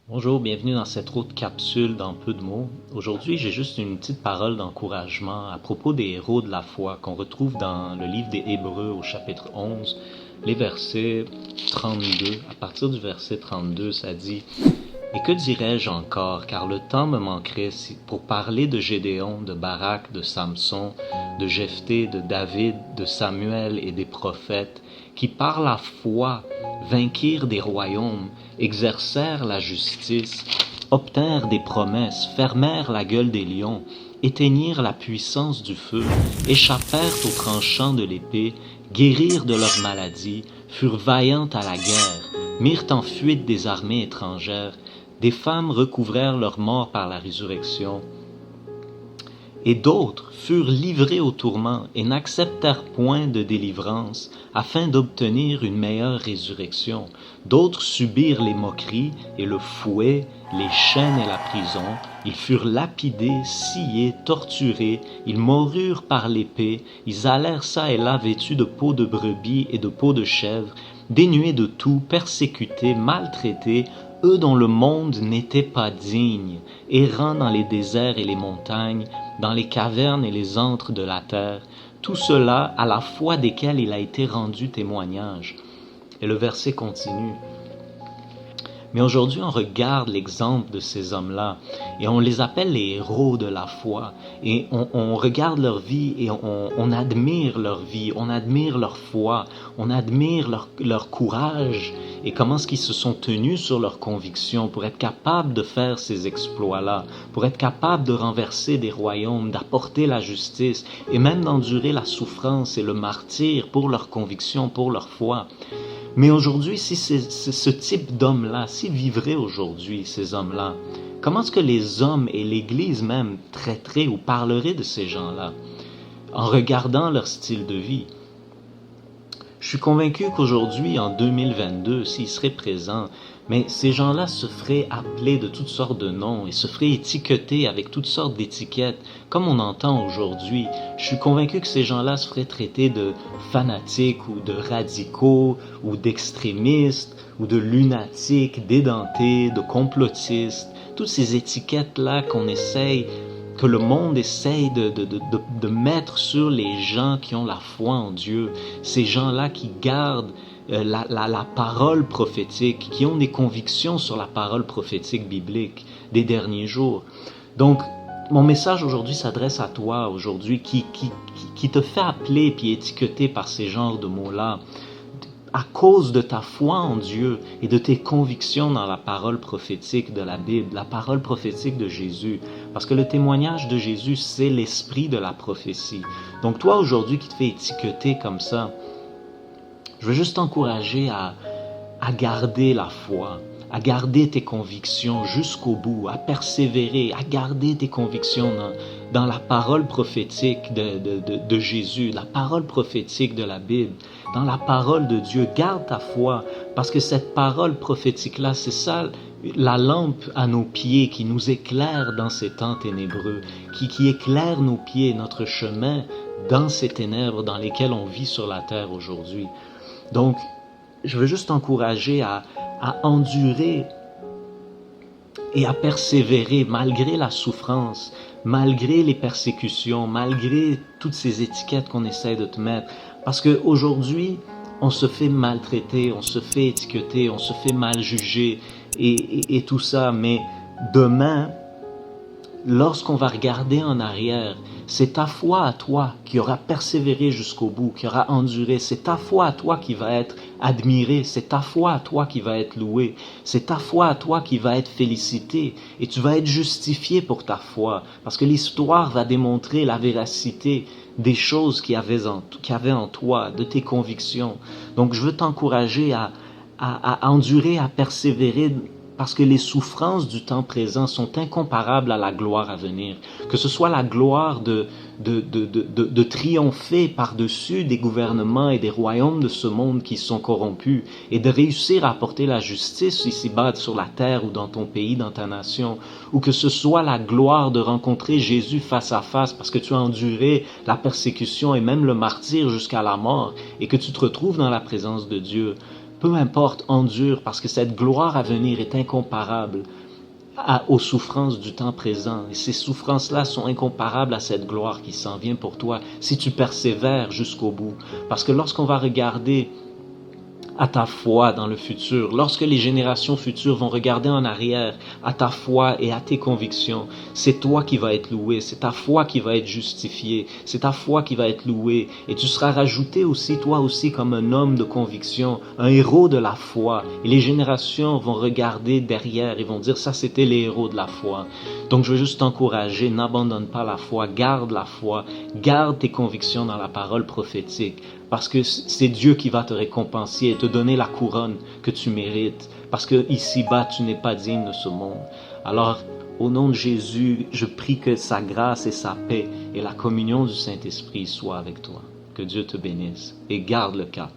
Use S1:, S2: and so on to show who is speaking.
S1: Bonjour, bienvenue dans cette autre capsule dans peu de mots. Aujourd'hui, j'ai juste une petite parole d'encouragement à propos des héros de la foi qu'on retrouve dans le livre des Hébreux au chapitre 11, les versets 32. À partir du verset 32, ça dit « Et que dirais-je encore, car le temps me manquerait pour parler de Gédéon, de Barak, de Samson, de Jephthé, de David, de Samuel et des prophètes, qui par la foi vainquirent des royaumes, exercèrent la justice, obtinrent des promesses, fermèrent la gueule des lions, éteignirent la puissance du feu, échappèrent aux tranchants de l'épée, guérirent de leurs maladies, furent vaillantes à la guerre, mirent en fuite des armées étrangères, des femmes recouvrèrent leur mort par la résurrection, et d'autres furent livrés au tourment et n'acceptèrent point de délivrance afin d'obtenir une meilleure résurrection. D'autres subirent les moqueries et le fouet, les chaînes et la prison. Ils furent lapidés, sciés, torturés. Ils moururent par l'épée. Ils allèrent çà et là vêtus de peau de brebis et de peau de chèvre, dénués de tout, persécutés, maltraités, eux dont le monde n'était pas digne, errant dans les déserts et les montagnes, dans les cavernes et les antres de la terre, tout cela à la foi desquels il a été rendu témoignage. Et le verset continue. Mais aujourd'hui, on regarde l'exemple de ces hommes-là et on les appelle les héros de la foi. Et on regarde leur vie et on admire leur vie, on admire leur foi, on admire leur courage et comment est-ce qu'ils se sont tenus sur leurs convictions pour être capables de faire ces exploits-là, pour être capables de renverser des royaumes, d'apporter la justice et même d'endurer la souffrance et le martyre pour leurs convictions, pour leur foi. Mais aujourd'hui, si c'est ce type d'hommes-là, s'ils vivraient aujourd'hui, ces hommes-là, comment est-ce que les hommes et l'Église même traiteraient ou parleraient de ces gens-là en regardant leur style de vie? Je suis convaincu qu'aujourd'hui, en 2022, s'ils seraient présents, mais ces gens-là se feraient appeler de toutes sortes de noms et se feraient étiqueter avec toutes sortes d'étiquettes, comme on entend aujourd'hui. Je suis convaincu que ces gens-là se feraient traiter de fanatiques ou de radicaux ou d'extrémistes ou de lunatiques, d'édentés, de complotistes. Toutes ces étiquettes-là que le monde essaye de mettre sur les gens qui ont la foi en Dieu, ces gens-là qui gardent la parole prophétique, qui ont des convictions sur la parole prophétique biblique des derniers jours. Donc, mon message aujourd'hui s'adresse à toi, aujourd'hui, qui te fait appeler puis étiqueter par ces genres de mots-là, à cause de ta foi en Dieu et de tes convictions dans la parole prophétique de la Bible, la parole prophétique de Jésus. Parce que le témoignage de Jésus, c'est l'esprit de la prophétie. Donc toi, aujourd'hui, qui te fais étiqueter comme ça, je veux juste t'encourager à garder la foi, à garder tes convictions jusqu'au bout, à persévérer, à garder tes convictions dans la parole prophétique de Jésus, la parole prophétique de la Bible, dans la parole de Dieu. Garde ta foi, parce que cette parole prophétique-là, c'est ça, la lampe à nos pieds qui nous éclaire dans ces temps ténébreux, qui éclaire nos pieds, notre chemin dans ces ténèbres dans lesquelles on vit sur la terre aujourd'hui. Donc, je veux juste t'encourager à endurer et à persévérer malgré la souffrance, malgré les persécutions, malgré toutes ces étiquettes qu'on essaie de te mettre. Parce qu'aujourd'hui, on se fait maltraiter, on se fait étiqueter, on se fait mal juger et tout ça. Mais demain, lorsqu'on va regarder en arrière, c'est ta foi à toi qui aura persévéré jusqu'au bout, qui aura enduré. C'est ta foi à toi qui va être admirée. C'est ta foi à toi qui va être louée. C'est ta foi à toi qui va être félicitée. Et tu vas être justifié pour ta foi. Parce que l'histoire va démontrer la véracité des choses qu'il y avait en toi, de tes convictions. Donc je veux t'encourager à endurer, à persévérer, parce que les souffrances du temps présent sont incomparables à la gloire à venir. Que ce soit la gloire de triompher par-dessus des gouvernements et des royaumes de ce monde qui sont corrompus et de réussir à apporter la justice ici-bas sur la terre ou dans ton pays, dans ta nation, ou que ce soit la gloire de rencontrer Jésus face à face parce que tu as enduré la persécution et même le martyre jusqu'à la mort et que tu te retrouves dans la présence de Dieu. peu importe, endure, parce que cette gloire à venir est incomparable aux souffrances du temps présent. Et ces souffrances-là sont incomparables à cette gloire qui s'en vient pour toi si tu persévères jusqu'au bout. Parce que lorsqu'on va regarder à ta foi dans le futur, lorsque les générations futures vont regarder en arrière à ta foi et à tes convictions, c'est toi qui vas être loué, c'est ta foi qui va être justifiée, c'est ta foi qui va être louée, et tu seras rajouté aussi, toi aussi, comme un homme de conviction, un héros de la foi, et les générations vont regarder derrière et vont dire, ça c'était les héros de la foi. Donc je veux juste t'encourager, n'abandonne pas la foi, garde tes convictions dans la parole prophétique, parce que c'est Dieu qui va te récompenser et te donner la couronne que tu mérites, parce que ici-bas, tu n'es pas digne de ce monde. Alors, au nom de Jésus, je prie que sa grâce et sa paix et la communion du Saint-Esprit soient avec toi. Que Dieu te bénisse et garde le cap.